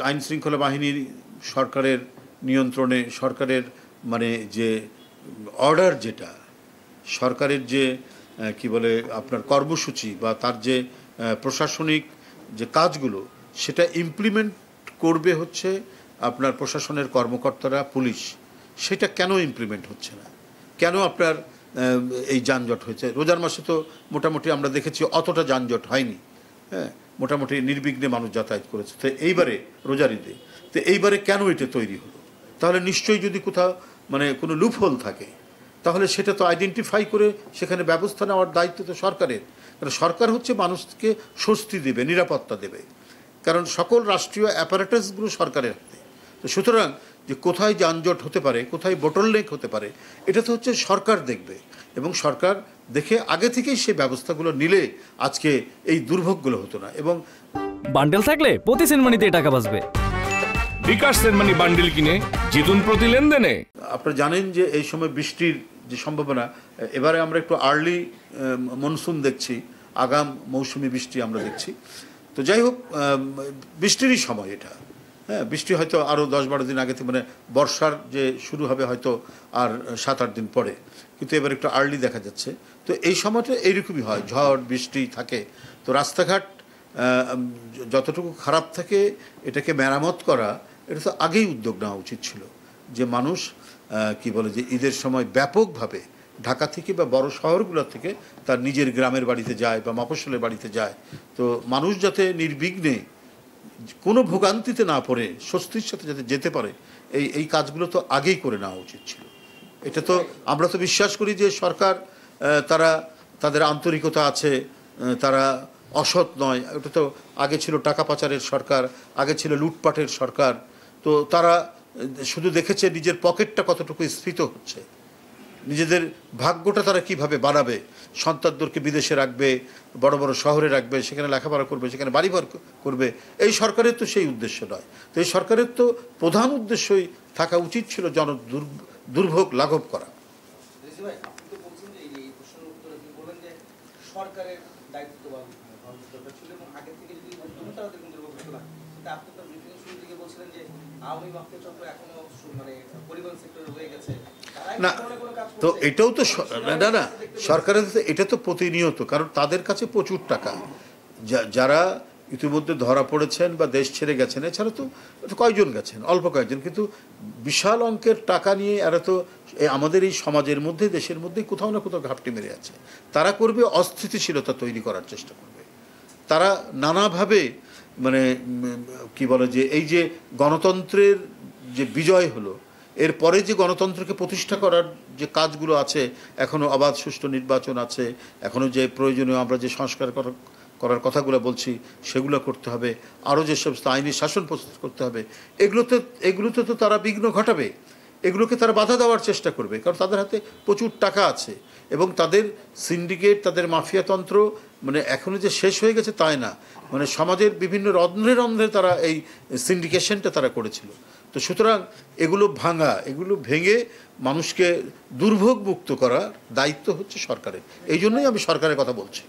আইন শৃঙ্খলা বাহিনীর সরকারের নিয়ন্ত্রণে, সরকারের মানে যে অর্ডার, যেটা সরকারের যে কি বলে আপনার কর্মসূচি বা তার যে প্রশাসনিক যে কাজগুলো, সেটা ইমপ্লিমেন্ট করবে হচ্ছে আপনার প্রশাসনের কর্মকর্তারা, পুলিশ। সেটা কেন ইমপ্লিমেন্ট হচ্ছে না? কেন আপনার এই যানজট হয়েছে? রোজার মাসে তো মোটামুটি আমরা দেখেছি অতটা যানজট হয়নি, হ্যাঁ, মোটামুটি নির্বিঘ্নে মানুষ যাতায়াত করেছে। তো এইবারে রোজার ঈদে তো এইবারে কেন এটা তৈরি হলো? তাহলে নিশ্চয়ই যদি কোথাও মানে কোনো লুপহোল থাকে, তাহলে সেটা তো আইডেন্টিফাই করে সেখানে ব্যবস্থা নেওয়ার দায়িত্ব তো সরকারের। কারণ সরকার হচ্ছে মানুষকে স্বস্তি দেবে, নিরাপত্তা দেবে, কারণ সকল রাষ্ট্রীয় অ্যাপারেটাসগুলো সরকারের হাতে। তো সুতরাং যে কোথায় যানজট হতে পারে, কোথায় বোটলনেক হতে পারে, এটা তো হচ্ছে সরকার দেখবে, এবং সরকার দেখে আগে থেকেই সেই ব্যবস্থাগুলো নিলে আজকে এই দুর্ভোগগুলো হতো না। এবং বান্ডেল থাকলে প্রতি সেনমানিতে টাকা বাঁচবে। বিকাশ সেনমানি বান্ডেল কিনে জিতুন প্রতি লেনদেনে। আপনারা জানেন যে এই সময় বৃষ্টির যে সম্ভাবনা, এবারে আমরা একটু আর্লি মনসুন দেখছি, আগাম মৌসুমি বৃষ্টি আমরা দেখছি। তো যাই হোক, বৃষ্টিরই সময় এটা, হ্যাঁ, বৃষ্টি হয়তো আরও 10-12 দিন আগে থেকে, মানে বর্ষার যে শুরু হবে হয়তো আর 7-8 দিন পরে, কিন্তু এবার একটু আর্লি দেখা যাচ্ছে। তো এই সময়টা এইরকমই হয়, ঝড় বৃষ্টি থাকে। তো রাস্তাঘাট যতটুকু খারাপ থাকে, এটাকে মেরামত করা, এটা তো আগেই উদ্যোগ নেওয়া উচিত ছিল, যে মানুষ কি বলে যে ঈদের সময় ব্যাপকভাবে ঢাকা থেকে বা বড় শহরগুলো থেকে তার নিজের গ্রামের বাড়িতে যায় বা মফস্বলের বাড়িতে যায়। তো মানুষ যাতে নির্বিঘ্নে কোনো ভোগান্তিতে না পড়ে স্বস্তির সাথে যাতে যেতে পারে, এই কাজগুলো তো আগেই করে নেওয়া উচিত ছিল। এটা তো আমরা তো বিশ্বাস করি যে সরকার, তারা তাদের আন্তরিকতা আছে, তারা অসৎ নয়। ওটা তো আগে ছিল টাকা পাচারের সরকার, আগে ছিল লুটপাটের সরকার। তো তারা শুধু দেখেছে নিজের পকেটটা কতটুকু স্ফীত হচ্ছে, নিজেদের ভাগ্যটা তারা কিভাবে বাড়াবে, সন্তানদেরকে বিদেশে রাখবে, বড় বড় শহরে রাখবে, সেখানে লেখাপড়া করবে, সেখানে বাড়িঘর করবে। এই সরকারের তো সেই উদ্দেশ্য নয়। তো এই সরকারের তো প্রধান উদ্দেশ্যই থাকা উচিত ছিল দুর্ভোগ লাঘব করা। না, তো এটাও তো না না সরকারের এটা তো প্রতিনিয়ত, কারণ তাদের কাছে প্রচুর টাকা, যারা ইতিমধ্যে ধরা পড়েছেন বা দেশ ছেড়ে গেছেন, এছাড়া তো কয়েকজন গেছেন, অল্প কয়েকজন, কিন্তু বিশাল অঙ্কের টাকা নিয়ে এরা তো আমাদের এই সমাজের মধ্যে, দেশের মধ্যে কোথাও না কোথাও ঘাপটি মেরে আছে। তারা করবে অস্থিতিশীলতা তৈরি করার চেষ্টা করবে, তারা নানাভাবে মানে কি বলে যে এই যে গণতন্ত্রের যে বিজয় হলো, এরপরে যে গণতন্ত্রকে প্রতিষ্ঠা করার যে কাজগুলো আছে, এখনও অবাধ সুষ্ঠু নির্বাচন আছে, এখনও যে প্রয়োজনীয় আমরা যে সংস্কার করার কথাগুলো বলছি সেগুলো করতে হবে, আরও যে সমস্ত আইনি শাসন প্রস্তুত করতে হবে, এগুলোতে তো তারা বিঘ্ন ঘটাবে, এগুলোকে তারা বাধা দেওয়ার চেষ্টা করবে, কারণ তাদের হাতে প্রচুর টাকা আছে এবং তাদের সিন্ডিকেট, তাদের মাফিয়াতন্ত্র মানে এখনও যে শেষ হয়ে গেছে তাই না, মানে সমাজের বিভিন্ন রন্ধ্রে রন্ধ্রে তারা এই সিন্ডিকেশনটা তারা করেছিল। তো সুতরাং এগুলো ভেঙে মানুষকে দুর্ভোগ মুক্ত করার দায়িত্ব হচ্ছে সরকারের। এই জন্যই আমি সরকারের কথা বলছি।